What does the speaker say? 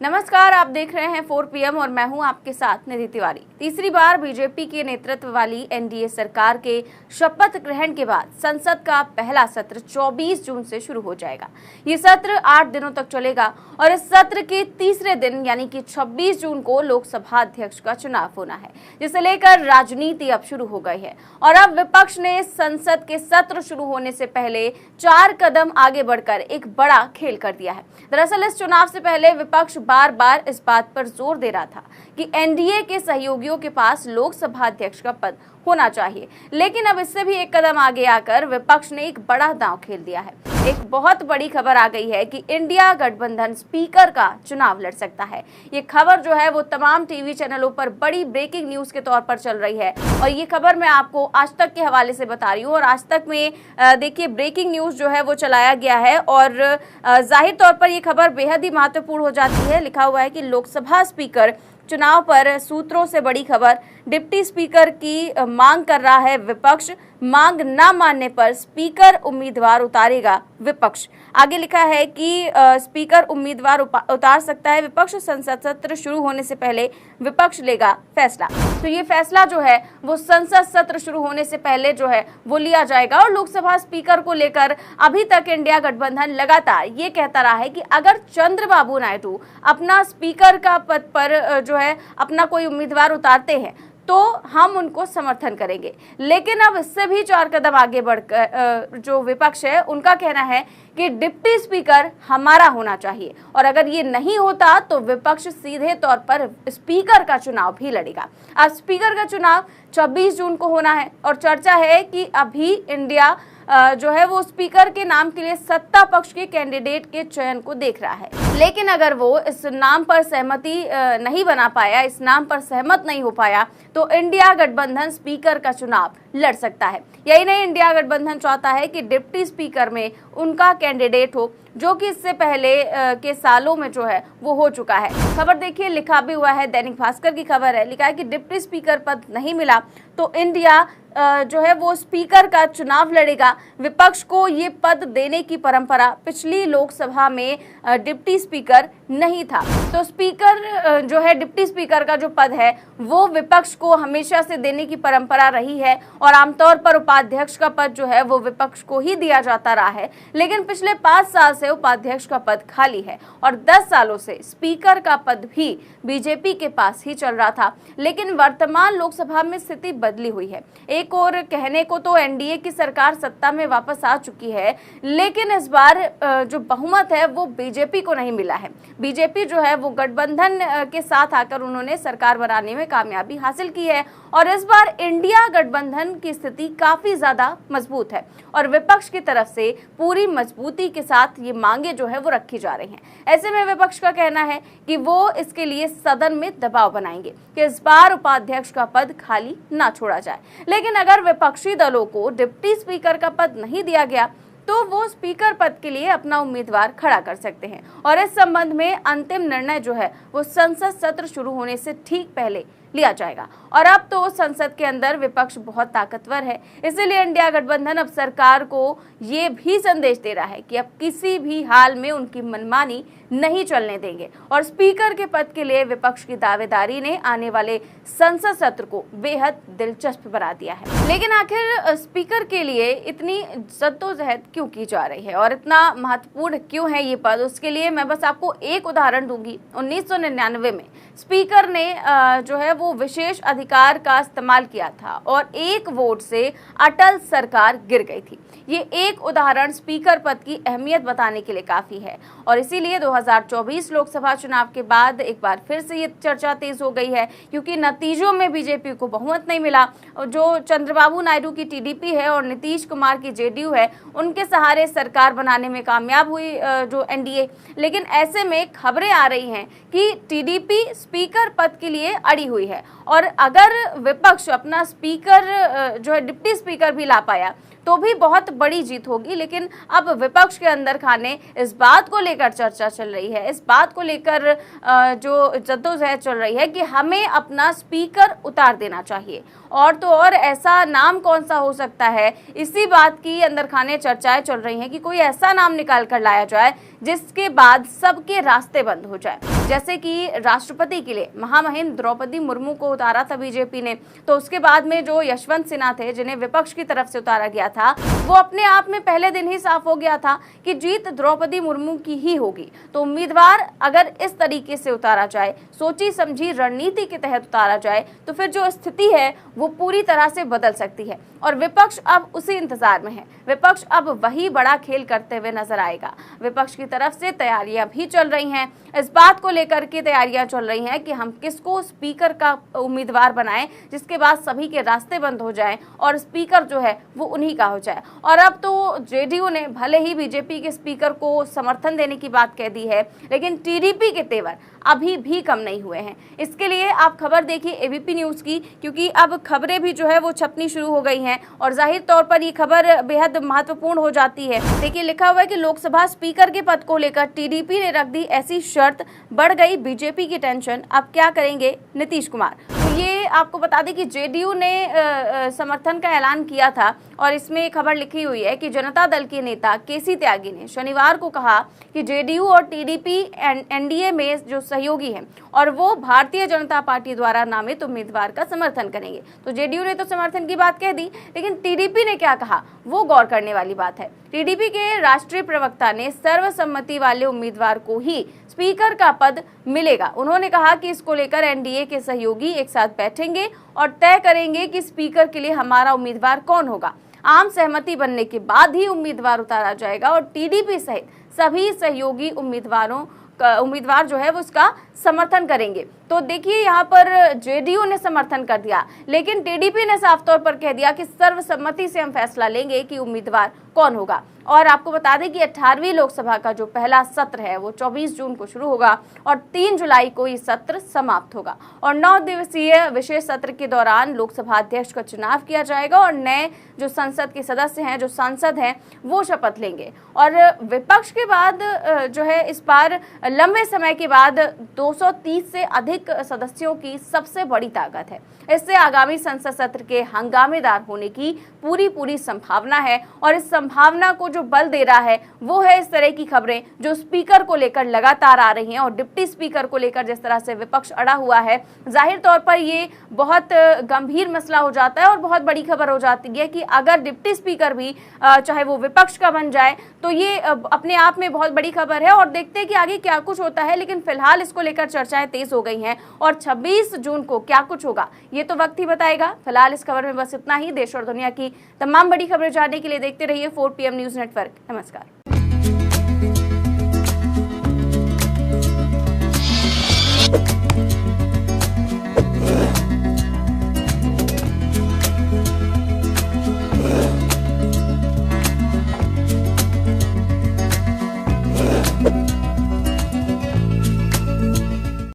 नमस्कार, आप देख रहे हैं 4 PM और मैं हूं आपके साथ निधि तिवारी। तीसरी बार बीजेपी के नेतृत्व वाली एनडीए सरकार के शपथ ग्रहण के बाद संसद का पहला सत्र 24 जून से शुरू हो जाएगा। ये सत्र 8 दिनों तक चलेगा और इस सत्र के तीसरे दिन यानी कि 26 जून को लोकसभा अध्यक्ष का चुनाव होना है, जिसे लेकर राजनीति अब शुरू हो गई है। और अब विपक्ष ने संसद के सत्र शुरू होने से पहले 4 कदम आगे बढ़कर एक बड़ा खेल कर दिया है। दरअसल इस चुनाव से पहले विपक्ष बार बार इस बात पर जोर दे रहा था कि एनडीए के सहयोगियों के पास लोकसभा अध्यक्ष का पद होना चाहिए, लेकिन अब इससे भी एक कदम आगे आकर विपक्ष ने एक बड़ा दांव खेल दिया है। एक बहुत बड़ी खबर आ गई है कि इंडिया गठबंधन स्पीकर का चुनाव लड़ सकता है। ये खबर जो है वो तमाम टीवी चैनलों पर बड़ी ब्रेकिंग न्यूज के तौर पर चल रही है और ये खबर मैं आपको आज तक के हवाले से बता रही हूँ। और आज तक में देखिए ब्रेकिंग न्यूज जो है वो चलाया गया है और जाहिर तौर पर ये खबर बेहद ही महत्वपूर्ण हो जाती है। लिखा हुआ है कि लोकसभा स्पीकर चुनाव पर सूत्रों से बड़ी खबर, डिप्टी स्पीकर की मांग कर रहा है विपक्ष, मांग न मानने पर स्पीकर उम्मीदवार उतारेगा विपक्ष। आगे लिखा है कि स्पीकर उम्मीदवार उतार सकता है विपक्ष, संसद सत्र शुरू होने से पहले विपक्ष लेगा फैसला। तो ये फैसला जो है वो संसद सत्र शुरू होने से पहले जो है वो लिया जाएगा। और लोकसभा स्पीकर को लेकर अभी तक इंडिया गठबंधन लगातार ये कहता रहा है कि अगर चंद्रबाबू नायडू अपना स्पीकर का पद पर जो है अपना कोई उम्मीदवार उतारते हैं तो हम उनको समर्थन करेंगे। लेकिन अब इससे भी 4 कदम आगे बढ़कर जो विपक्ष है उनका कहना है कि डिप्टी स्पीकर हमारा होना चाहिए और अगर ये नहीं होता तो विपक्ष सीधे तौर पर स्पीकर का चुनाव भी लड़ेगा। अब स्पीकर का चुनाव 26 जून को होना है और चर्चा है कि अभी इंडिया जो है वो स्पीकर के नाम के लिए सत्ता पक्ष के कैंडिडेट के चयन को देख रहा है। लेकिन अगर वो इस नाम पर सहमति नहीं बना पाया, इस नाम पर सहमत नहीं हो पाया, तो इंडिया गठबंधन स्पीकर का चुनाव लड़ सकता है। यही नहीं, इंडिया गठबंधन चाहता है कि डिप्टी स्पीकर में उनका कैंडिडेट हो, जो कि इससे पहले के सालों में जो है वो हो चुका है। खबर देखिए, लिखा भी हुआ है, दैनिक भास्कर की खबर है। लिखा है कि डिप्टी स्पीकर पद नहीं मिला तो इंडिया जो है वो स्पीकर का चुनाव लड़ेगा। विपक्ष को ये पद देने की परंपरा पिछली लोकसभा में डिप्टी स्पीकर नहीं था। तो स्पीकर जो है डिप्टी स्पीकर का जो पद है वो विपक्ष को हमेशा से देने की परंपरा रही है और आमतौर पर उपाध्यक्ष का पद जो है वो विपक्ष को ही दिया जाता रहा है। लेकिन पिछले 5 साल से उपाध्यक्ष का पद खाली है और 10 सालों से स्पीकर का पद भी बीजेपी के पास ही चल रहा था। लेकिन वर्तमान लोकसभा में स्थिति बदली हुई है। एक और कहने को तो एनडीए की सरकार सत्ता में वापस आ चुकी है, लेकिन इस बार जो बहुमत है वो बीजेपी को नहीं मिला है। बीजेपी जो है वो गठबंधन के साथ आकर उन्होंने सरकार बनाने में कामयाबी हासिल की है और इस बार इंडिया गठबंधन की स्थिति काफी ज्यादा मजबूत है और विपक्ष की तरफ से पूरी मजबूती के साथ ये मांगे जो है वो रखी जा रही हैं। ऐसे में विपक्ष का कहना है कि वो इसके लिए सदन में दबाव बनाएंगे कि इस बार उपाध्यक्ष का पद खाली ना छोड़ा जाए। लेकिन अगर विपक्षी दलों को डिप्टी स्पीकर का पद नहीं दिया गया तो वो स्पीकर पद के लिए अपना उम्मीदवार खड़ा कर सकते हैं और इस संबंध में अंतिम निर्णय जो है वो संसद सत्र शुरू होने से ठीक पहले लिया जाएगा। और अब तो संसद के अंदर विपक्ष बहुत ताकतवर है, इसीलिए इंडिया गठबंधन अब सरकार को ये भी संदेश दे रहा है कि अब किसी भी हाल में उनकी मनमानी नहीं चलने देंगे और स्पीकर के पद के लिए विपक्ष की दावेदारी ने आने वाले संसद सत्र को बेहद दिलचस्प बना दिया है। लेकिन आखिर स्पीकर के लिए इतनी जद्दोजहद क्यों की जा रही है और इतना महत्वपूर्ण क्यों है ये पद, उसके लिए मैं बस आपको एक उदाहरण दूंगी। 1999 में स्पीकर ने जो है वो विशेष अधिकार का इस्तेमाल किया था और 1 वोट से अटल सरकार गिर गई थी। ये एक उदाहरण स्पीकर पद की अहमियत बताने के लिए काफी है और इसीलिए 2024 लोकसभा चुनाव के बाद एक बार फिर से ये चर्चा तेज हो गई है, क्योंकि नतीजों में बीजेपी को बहुमत नहीं मिला। जो चंद्रबाबू नायडू की टीडीपी है और नीतीश कुमार की जेडीयू है, उनके सहारे सरकार बनाने में कामयाब हुई जो एनडीए। लेकिन ऐसे में खबरें आ रही हैं कि टीडीपी स्पीकर पद के लिए अड़ी हुई है और अगर विपक्ष अपना स्पीकर जो है डिप्टी स्पीकर भी ला पाया तो भी बहुत बड़ी जीत होगी। लेकिन अब विपक्ष के अंदर खाने इस बात को लेकर चर्चा चल रही है, इस बात को लेकर जो जद्दोजहद चल रही है कि हमें अपना स्पीकर उतार देना चाहिए। और तो और ऐसा नाम कौन सा हो सकता है, इसी बात की अंदर खाने चर्चाएं चल रही हैं कि कोई ऐसा नाम निकाल कर लाया जाए जिसके बाद सबके रास्ते बंद हो जाए। जैसे कि राष्ट्रपति के लिए महामहिम द्रौपदी मुर्मू को उतारा था बीजेपी ने, तो उसके बाद में जो यशवंत सिन्हा थे जिन्हें विपक्ष की तरफ से उतारा गया था, वो अपने आप में पहले दिन ही साफ हो गया था कि जीत द्रौपदी मुर्मू की ही होगी। तो उम्मीदवार अगर इस तरीके से उतारा जाए, सोची समझी रणनीति के तहत उतारा जाए, तो फिर जो स्थिति है वो पूरी तरह से बदल सकती है। और विपक्ष अब उसी इंतजार में है, विपक्ष अब वही बड़ा खेल करते हुए नजर आएगा। विपक्ष की तरफ से तैयारियां भी चल रही हैं, इस बात को लेकर के तैयारियां चल रही हैं कि हम किसको स्पीकर का उम्मीदवार बनाएं जिसके बाद सभी के रास्ते बंद हो जाएं और स्पीकर जो है वो उन्हीं का हो जाए। और अब तो जेडीयू ने भले ही बीजेपी के स्पीकर को समर्थन देने की बात कह दी है, लेकिन टीडीपी के तेवर अभी भी कम नहीं हुए हैं। इसके लिए आप खबर देखिए एबीपी न्यूज की, क्योंकि अब खबरें भी जो है वो छपनी शुरू हो गई हैं और जाहिर तौर पर ये खबर बेहद महत्वपूर्ण हो जाती है। देखिए लिखा हुआ है कि लोकसभा स्पीकर के पद को लेकर टीडीपी ने रख दी ऐसी शर्त, बढ़ गई बीजेपी की टेंशन, अब क्या करेंगे नीतीश कुमार। तो ये आपको बता दें कि जेडीयू ने समर्थन का ऐलान किया था और इसमें खबर लिखी हुई है कि जनता दल के नेता केसी त्यागी ने शनिवार को कहा कि जेडीयू और टीडीपी एनडीए में जो सहयोगी हैं और वो भारतीय जनता पार्टी द्वारा नामित उम्मीदवार का समर्थन करेंगे। तो जेडीयू ने तो समर्थन की बात कह दी, लेकिन टीडीपी ने क्या कहा वो गौर करने वाली बात है। टीडीपी के राष्ट्रीय प्रवक्ता ने सर्वसम्मति वाले उम्मीदवार को ही स्पीकर का पद मिलेगा। उन्होंने कहा कि इसको लेकर एनडीए के सहयोगी एक साथ बैठेंगे और तय करेंगे कि स्पीकर के लिए हमारा उम्मीदवार कौन होगा। आम सहमति बनने के बाद ही उम्मीदवार उतारा जाएगा और टीडीपी सहित सभी सहयोगी उम्मीदवार जो है वो उसका समर्थन करेंगे। तो देखिए यहाँ पर जेडीयू ने समर्थन कर दिया, लेकिन टीडीपी ने साफ तौर पर कह दिया कि सर्वसम्मति से हम फैसला लेंगे कि उम्मीदवार कौन होगा। और आपको बता दें कि 18वीं लोकसभा का जो पहला सत्र है वो 24 जून को शुरू होगा और 3 जुलाई को ये सत्र समाप्त होगा। और 9 दिवसीय विशेष सत्र के दौरान लोकसभा अध्यक्ष का चुनाव किया जाएगा और नए जो संसद के सदस्य हैं, जो सांसद हैं, वो शपथ लेंगे। और विपक्ष के बाद जो है इस बार लंबे समय के बाद 230 से अधिक सदस्यों की सबसे बड़ी ताकत है। इससे आगामी संसद सत्र के हंगामेदार होने की पूरी संभावना है और इस संभावना को जो बल दे रहा है वो है इस तरह की खबरें जो स्पीकर को लेकर लगातार आ रही हैं और डिप्टी स्पीकर को लेकर जिस तरह से विपक्ष अड़ा हुआ है। जाहिर तौर पर ये बहुत गंभीर मसला हो जाता है और बहुत बड़ी खबर हो जाती है कि अगर डिप्टी स्पीकर भी चाहे वो विपक्ष का बन जाए तो ये अपने आप में बहुत बड़ी खबर है। और देखते हैं कि आगे क्या कुछ होता है, लेकिन फिलहाल इसको लेकर चर्चाएं तेज हो गई हैं और 26 जून को क्या कुछ होगा ये तो वक्त ही बताएगा। फिलहाल इस खबर में बस इतना ही। देश और दुनिया की तमाम बड़ी खबरें जानने के लिए देखते रहिए 4 PM न्यूज नेटवर्क। नमस्कार।